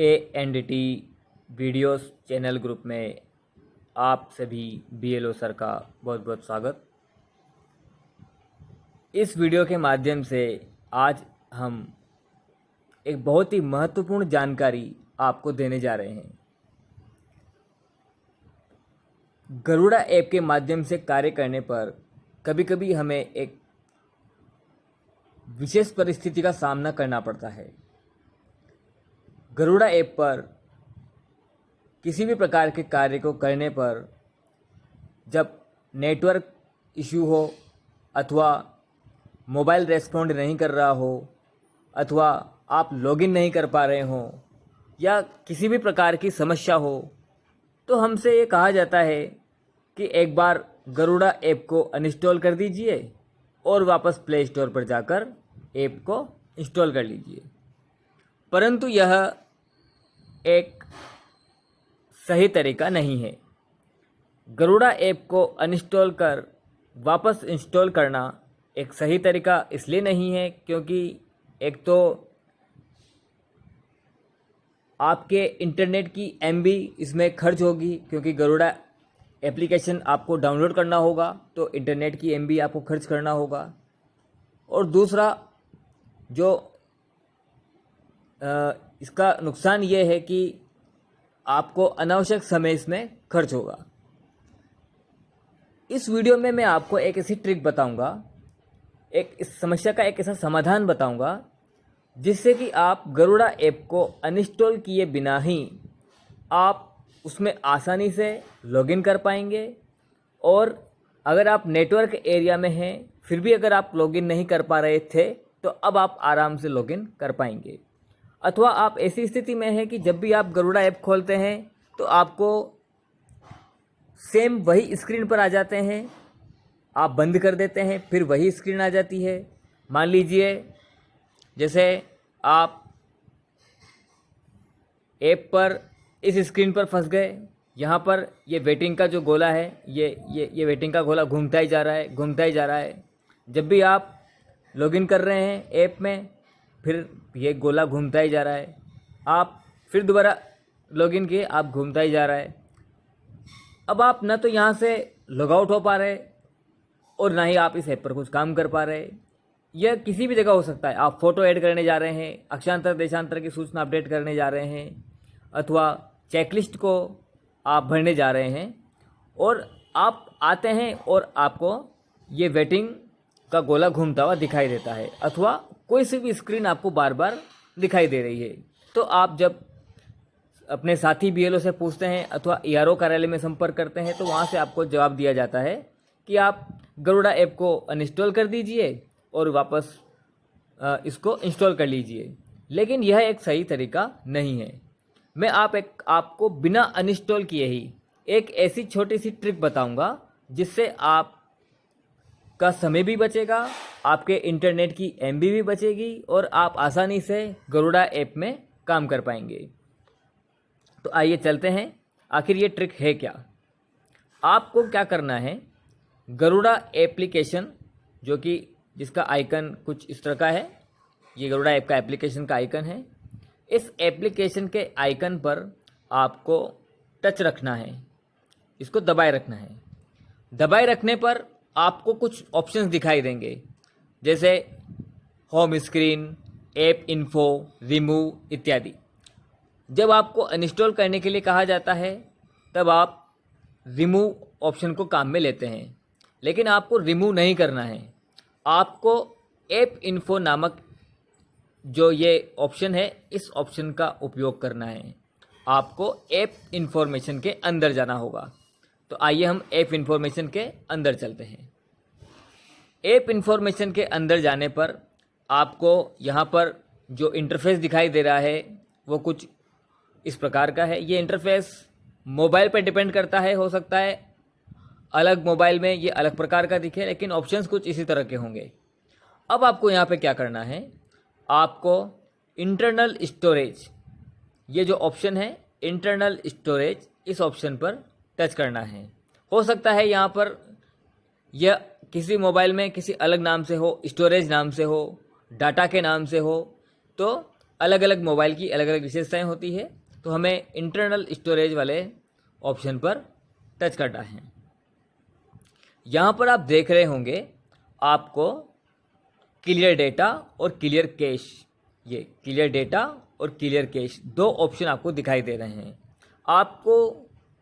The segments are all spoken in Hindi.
ANDT वीडियोस चैनल ग्रुप में आप सभी BLO सर का बहुत बहुत स्वागत। इस वीडियो के माध्यम से आज हम एक बहुत ही महत्वपूर्ण जानकारी आपको देने जा रहे हैं। गरुड़ा ऐप के माध्यम से कार्य करने पर कभी कभी हमें एक विशेष परिस्थिति का सामना करना पड़ता है। गरुड़ा ऐप पर किसी भी प्रकार के कार्य को करने पर जब नेटवर्क इश्यू हो अथवा मोबाइल रेस्पॉन्ड नहीं कर रहा हो अथवा आप लॉगिन नहीं कर पा रहे हो या किसी भी प्रकार की समस्या हो तो हमसे ये कहा जाता है कि एक बार गरुड़ा ऐप को अनइंस्टॉल कर दीजिए और वापस प्ले स्टोर पर जाकर ऐप को इंस्टॉल कर लीजिए। परंतु यह एक सही तरीका नहीं है। गरुड़ा ऐप को अनइंस्टॉल कर वापस इंस्टॉल करना एक सही तरीका इसलिए नहीं है क्योंकि एक तो आपके इंटरनेट की MB इसमें खर्च होगी, क्योंकि गरुड़ा एप्लीकेशन आपको डाउनलोड करना होगा तो इंटरनेट की MB आपको खर्च करना होगा। और दूसरा जो इसका नुकसान ये है कि आपको अनावश्यक समय इसमें खर्च होगा। इस वीडियो में मैं आपको एक ऐसी ट्रिक बताऊंगा, इस समस्या का एक ऐसा समाधान बताऊंगा जिससे कि आप गरुड़ा ऐप को अनइंस्टॉल किए बिना ही आप उसमें आसानी से लॉगिन कर पाएंगे। और अगर आप नेटवर्क एरिया में हैं फिर भी अगर आप लॉगिन नहीं कर पा रहे थे तो अब आप आराम से लॉगिन कर पाएंगे। अथवा आप ऐसी स्थिति में हैं कि जब भी आप गरुड़ा ऐप खोलते हैं तो आपको सेम वही स्क्रीन पर आ जाते हैं, आप बंद कर देते हैं फिर वही स्क्रीन आ जाती है। मान लीजिए जैसे आप ऐप पर इस स्क्रीन पर फंस गए, यहाँ पर ये वेटिंग का जो गोला है ये वेटिंग का गोला घूमता ही जा रहा है। जब भी आप लॉगिन कर रहे हैं ऐप में फिर ये गोला घूमता ही जा रहा है। आप फिर दोबारा लॉगिन किए, आप घूमता ही जा रहा है। अब आप ना तो यहाँ से लॉग आउट हो पा रहे और ना ही आप इस ऐप पर कुछ काम कर पा रहे। यह किसी भी जगह हो सकता है। आप फ़ोटो ऐड करने जा रहे हैं, अक्षांतर देशांतर की सूचना अपडेट करने जा रहे हैं अथवा चेकलिस्ट को आप भरने जा रहे हैं और आप आते हैं और आपको ये वेटिंग का गोला घूमता हुआ दिखाई देता है अथवा कोई सी भी स्क्रीन आपको बार बार दिखाई दे रही है। तो आप जब अपने साथी BLO से पूछते हैं अथवा ERO कार्यालय में संपर्क करते हैं तो वहाँ से आपको जवाब दिया जाता है कि आप गरुड़ा ऐप को अनइंस्टॉल कर दीजिए और वापस इसको इंस्टॉल कर लीजिए। लेकिन यह एक सही तरीका नहीं है। मैं आपको बिना अनइंस्टॉल किए ही एक ऐसी छोटी सी ट्रिक बताऊंगा जिससे आप का समय भी बचेगा, आपके इंटरनेट की MB भी बचेगी और आप आसानी से गरुड़ा ऐप में काम कर पाएंगे। तो आइए चलते हैं, आखिर ये ट्रिक है क्या। आपको क्या करना है, गरुड़ा एप्लीकेशन जो कि जिसका आइकन कुछ इस तरह का है, ये गरुड़ा ऐप का एप्लीकेशन का आइकन है। इस एप्लीकेशन के आइकन पर आपको टच रखना है, इसको दबाए रखना है। दबाए रखने पर आपको कुछ ऑप्शंस दिखाई देंगे जैसे home screen, app info, remove इत्यादि। जब आपको अनइंस्टॉल करने के लिए कहा जाता है तब आप रिमूव ऑप्शन को काम में लेते हैं, लेकिन आपको रिमूव नहीं करना है। आपको ऐप इन्फो नामक जो ये ऑप्शन है इस ऑप्शन का उपयोग करना है। आपको ऐप इन्फॉर्मेशन के अंदर जाना होगा। तो आइए हम ऐप इन्फॉर्मेशन के अंदर चलते हैं। ऐप इन्फॉर्मेशन के अंदर जाने पर आपको यहाँ पर जो इंटरफेस दिखाई दे रहा है वो कुछ इस प्रकार का है। ये इंटरफेस मोबाइल पर डिपेंड करता है, हो सकता है अलग मोबाइल में ये अलग प्रकार का दिखे, लेकिन ऑप्शंस कुछ इसी तरह के होंगे। अब आपको यहाँ पे क्या करना है, आपको इंटरनल स्टोरेज, ये जो ऑप्शन है इंटरनल स्टोरेज, इस ऑप्शन पर टच करना है। हो सकता है यहाँ पर यह किसी मोबाइल में किसी अलग नाम से हो, स्टोरेज नाम से हो, डाटा के नाम से हो। तो अलग अलग मोबाइल की अलग अलग विशेषताएं होती है, तो हमें इंटरनल स्टोरेज वाले ऑप्शन पर टच करना है। यहाँ पर आप देख रहे होंगे आपको क्लियर डेटा और क्लियर कैश, ये क्लियर डेटा और क्लियर कैश दो ऑप्शन आपको दिखाई दे रहे हैं। आपको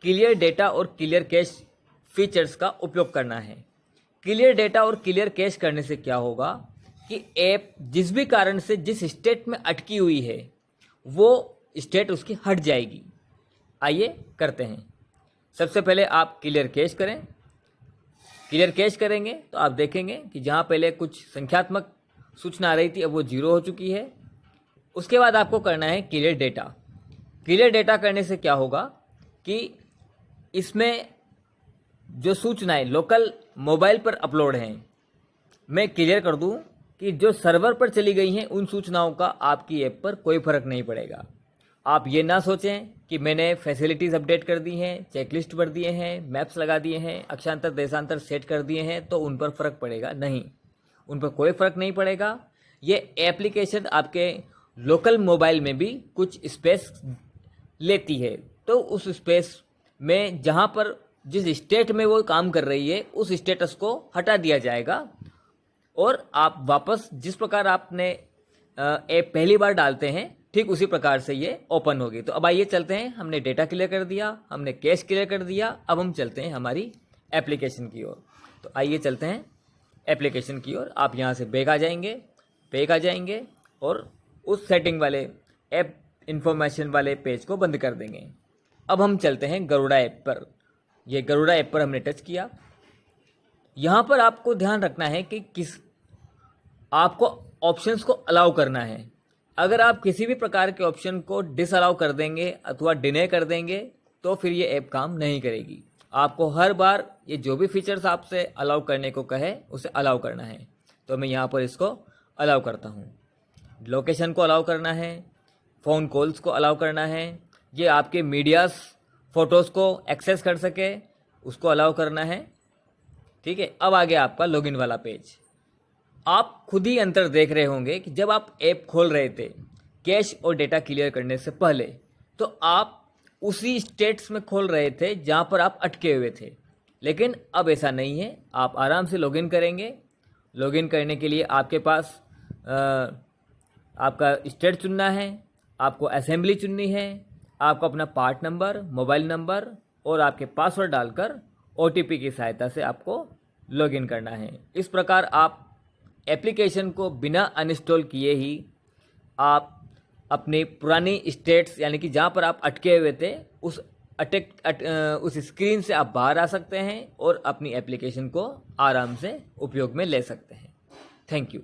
क्लियर डेटा और क्लियर कैश फीचर्स का उपयोग करना है। क्लियर डेटा और क्लियर कैश करने से क्या होगा कि ऐप जिस भी कारण से जिस स्टेट में अटकी हुई है वो स्टेट उसकी हट जाएगी। आइए करते हैं। सबसे पहले आप क्लियर कैश करें। क्लियर कैश करेंगे तो आप देखेंगे कि जहाँ पहले कुछ संख्यात्मक सूचना आ रही थी अब वो 0 हो चुकी है। उसके बाद आपको करना है क्लियर डेटा। क्लियर डेटा करने से क्या होगा कि इसमें जो सूचनाएं लोकल मोबाइल पर अपलोड हैं, मैं क्लियर कर दूं कि जो सर्वर पर चली गई हैं उन सूचनाओं का आपकी ऐप पर कोई फ़र्क नहीं पड़ेगा। आप ये ना सोचें कि मैंने फैसिलिटीज़ अपडेट कर दी हैं, चेकलिस्ट भर दिए हैं, मैप्स लगा दिए हैं, अक्षांतर देशांतर सेट कर दिए हैं तो उन पर फ़र्क पड़ेगा। नहीं, उन पर कोई फ़र्क नहीं पड़ेगा। ये एप्लीकेशन आपके लोकल मोबाइल में भी कुछ स्पेस लेती है, तो उस स्पेस में जहाँ पर जिस स्टेट में वो काम कर रही है उस स्टेटस को हटा दिया जाएगा और आप वापस जिस प्रकार आपने ऐप पहली बार डालते हैं ठीक उसी प्रकार से ये ओपन होगी। तो अब आइए चलते हैं। हमने डेटा क्लियर कर दिया, हमने कैश क्लियर कर दिया, अब हम चलते हैं हमारी एप्लीकेशन की ओर। तो आइए चलते हैं एप्लीकेशन की ओर। आप यहाँ से बैक आ जाएंगे और उस सेटिंग वाले ऐप इन्फॉर्मेशन वाले पेज को बंद कर देंगे। अब हम चलते हैं गरुड़ा ऐप पर। ये गरुड़ा ऐप पर हमने टच किया। यहाँ पर आपको ध्यान रखना है कि आपको ऑप्शंस को अलाउ करना है। अगर आप किसी भी प्रकार के ऑप्शन को डिसअलाउ कर देंगे अथवा डिने कर देंगे तो फिर ये ऐप काम नहीं करेगी। आपको हर बार ये जो भी फीचर्स आपसे अलाउ करने को कहे उसे अलाउ करना है। तो मैं यहाँ पर इसको अलाउ करता हूँ। लोकेशन को अलाउ करना है, फ़ोन कॉल्स को अलाउ करना है, ये आपके मीडियाज़ फ़ोटोज़ को एक्सेस कर सके उसको अलाउ करना है। ठीक है, अब आ गया आपका लॉगिन वाला पेज। आप खुद ही अंतर देख रहे होंगे कि जब आप ऐप खोल रहे थे कैश और डेटा क्लियर करने से पहले तो आप उसी स्टेट्स में खोल रहे थे जहाँ पर आप अटके हुए थे, लेकिन अब ऐसा नहीं है। आप आराम से लॉगिन करेंगे। लॉगिन करने के लिए आपके पास आपका स्टेट चुनना है, आपको असेंबली चुननी है, आपको अपना पार्ट नंबर, मोबाइल नंबर और आपके पासवर्ड डालकर OTP की सहायता से आपको लॉगिन करना है। इस प्रकार आप एप्लीकेशन को बिना अनइंस्टॉल किए ही आप अपनी पुरानी स्टेट्स यानी कि जहाँ पर आप अटके हुए थे उस स्क्रीन से आप बाहर आ सकते हैं और अपनी एप्लीकेशन को आराम से उपयोग में ले सकते हैं। Thank you.